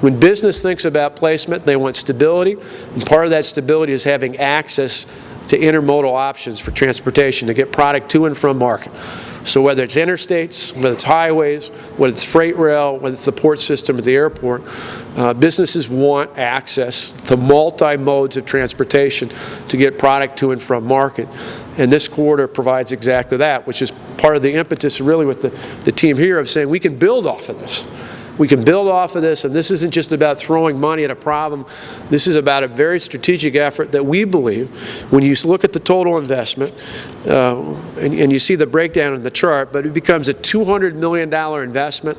When business thinks about placement, they want stability, and part of that stability is having access to intermodal options for transportation to get product to and from market. So whether it's interstates, whether it's highways, whether it's freight rail, whether it's the port system at the airport, businesses want access to multi-modes of transportation to get product to and from market. And this quarter provides exactly that, which is part of the impetus really with the team here of saying we can build off of this. We can build off of this, and this isn't just about throwing money at a problem. This is about a very strategic effort that we believe, when you look at the total investment, and you see the breakdown in the chart, but it becomes a $200 million investment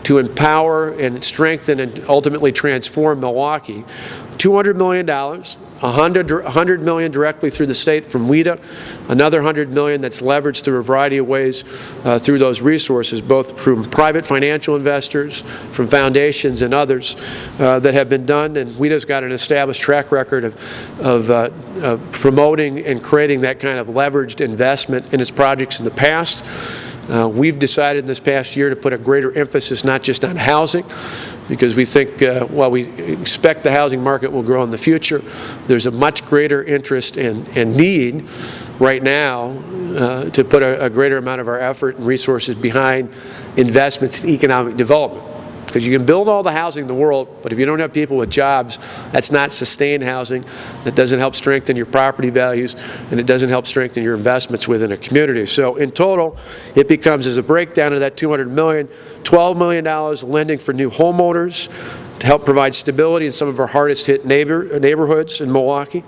to empower and strengthen and ultimately transform Milwaukee. $200 million, $100 million directly through the state from WIDA, another $100 million that's leveraged through a variety of ways through those resources, both from private financial investors, from foundations and others that have been done. And WIDA's got an established track record of promoting and creating that kind of leveraged investment in its projects in the past. We've decided this past year to put a greater emphasis not just on housing, because we think while we expect the housing market will grow in the future, there's a much greater interest and need right now to put a greater amount of our effort and resources behind investments in economic development. Because you can build all the housing in the world, but if you don't have people with jobs, that's not sustained housing. That doesn't help strengthen your property values, and it doesn't help strengthen your investments within a community. So in total, it becomes, as a breakdown of that $200 million, $12 million lending for new homeowners to help provide stability in some of our hardest hit neighborhoods in Milwaukee,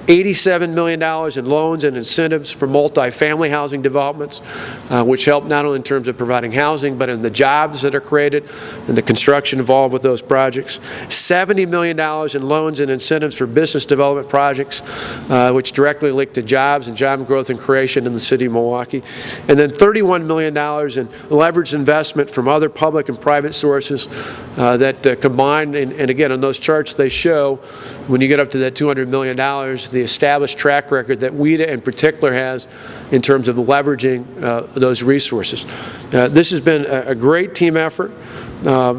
$87 million in loans and incentives for multifamily housing developments, which help not only in terms of providing housing, but in the jobs that are created and the construction involved with those projects, $70 million in loans and incentives for business development projects, which directly link to jobs and job growth and creation in the city of Milwaukee, and then $31 million in leveraged investment from other public and private sources that combine. And again, on those charts, they show when you get up to that $200 million, the established track record that WIDA in particular has in terms of leveraging those resources. This has been a great team effort.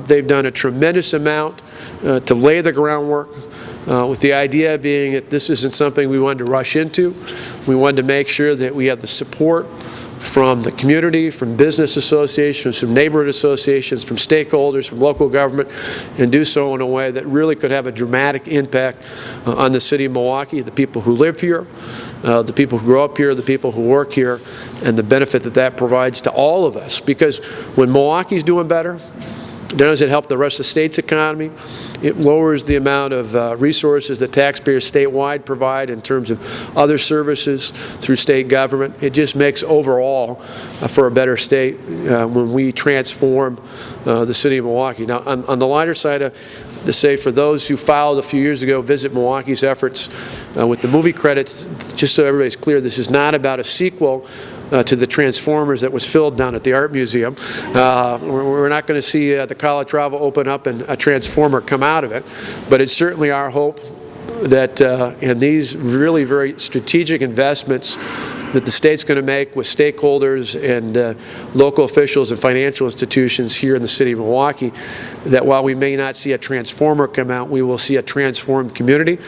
They've done a tremendous amount to lay the groundwork, with the idea being that this isn't something we wanted to rush into. We wanted to make sure that we had the support from the community, from business associations, from neighborhood associations, from stakeholders, from local government, and do so in a way that really could have a dramatic impact on the city of Milwaukee, the people who live here, the people who grow up here, the people who work here, and the benefit that that provides to all of us. Because when Milwaukee's doing better, not only does it help the rest of the state's economy, it lowers the amount of resources that taxpayers statewide provide in terms of other services through state government. It just makes overall for a better state when we transform the city of Milwaukee. Now, on the lighter side, to say for those who filed a few years ago, visit Milwaukee's efforts with the movie credits, just so everybody's clear, this is not about a sequel to the Transformers that was filled down at the Art Museum. We're not going to see the College Travel open up and a Transformer come out of it, but it's certainly our hope that in these really very strategic investments that the state's going to make with stakeholders and local officials and financial institutions here in the city of Milwaukee, that while we may not see a Transformer come out, we will see a transformed community.